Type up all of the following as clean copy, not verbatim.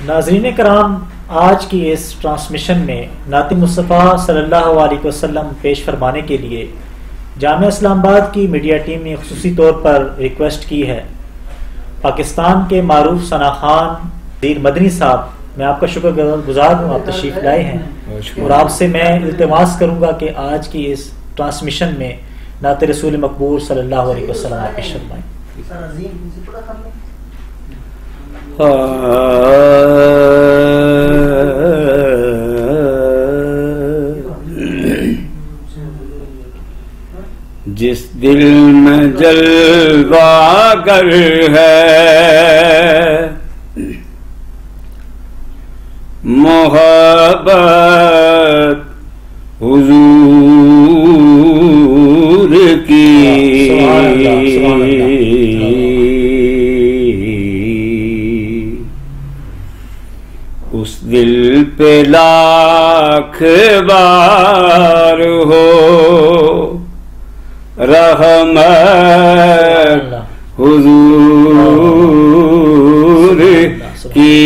नाज़रीन कराम, आज की इस ट्रांसमिशन में नात मुस्तफ़ा सल्लल्लाहु अलैहि वसल्लम पेश फरमाने के लिए जामिया इस्लामाबाद की मीडिया टीम ने खुसूसी तौर पर रिक्वेस्ट की है। पाकिस्तान के मारूफ सना खान दीर मदनी साहब, मैं आपका शुक्रगुजार हूँ, आप तशरीफ़ लाए हैं और आपसे मैं इल्तिमास करूँगा कि आज की इस ट्रांसमिशन में नात रसूल मकबूल सल्लल्लाहु अलैहि वसल्लम आप पेश फरमाएं। जिस दिल में जलवागर है मोहब्बत हुजूर की, उस दिल पे लाख बार हो रहमत हुजूर की।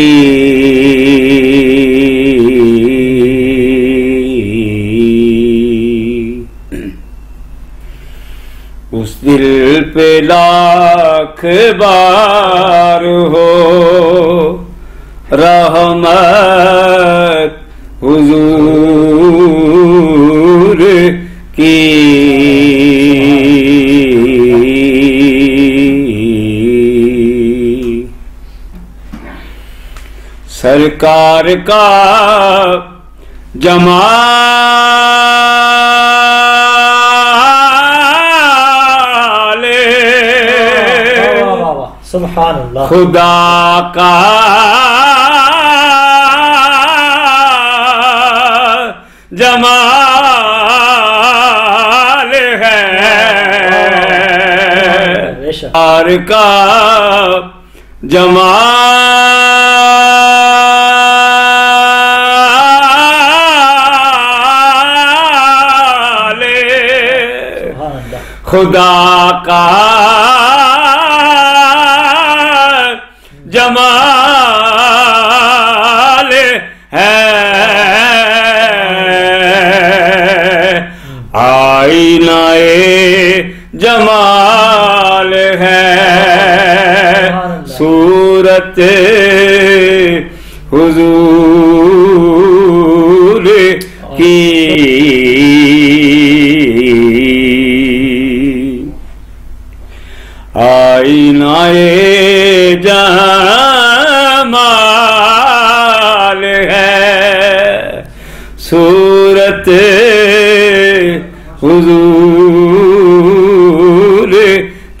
उस दिल पे लाख बार हो रहमत हुजूर की। सरकार का जमाल सुभान अल्लाह, खुदा का जमाल है, सरकार का जमाल, खुदा का जमाल है। आईनाए जमाल है सूरत हुजूर की। आईनाए जमाल है सूरत हुजूर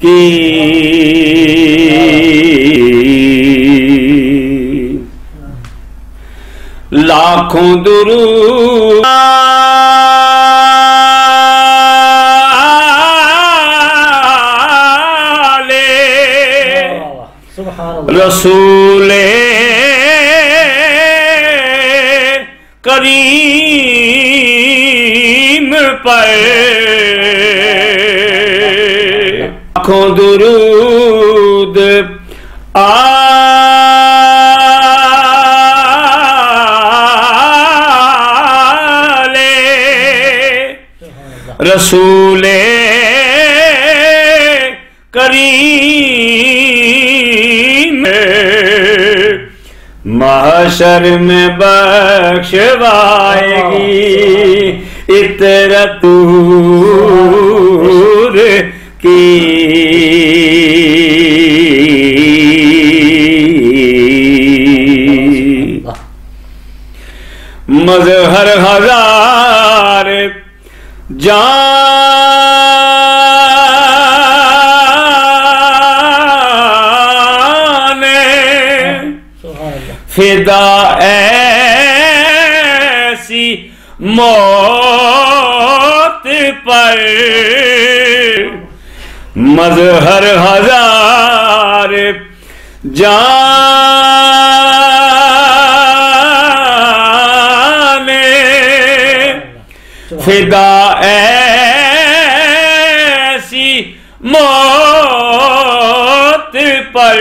की। लाखों दुरूद रसूले करीम पर, लाखों दुरूद आले रसूले करीम, महशर में बख्शवाएगी इतरत हुजूर की। मज़हर हजार जाने फिदा ऐसी मौत पर, मज़हर हजार जाने फिदा ऐसी मौत पर,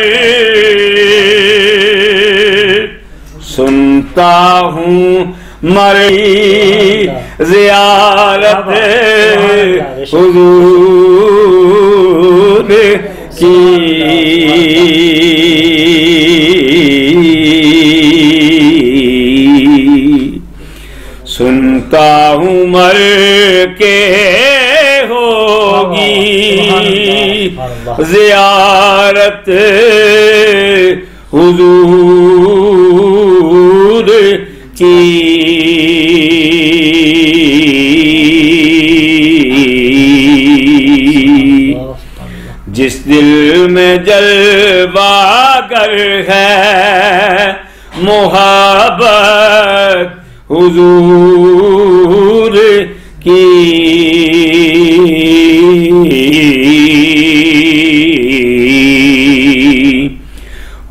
सुनता हूँ मरी ज़ियारत हुजूर की, सुनता हूँ मर के होगी ज़ियारत हुजूर की। जिस दिल में जलवागर है मोहब्बत हुजूर की,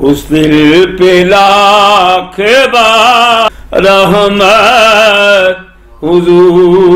उस दिल पे लाख बार रहमत हुजूर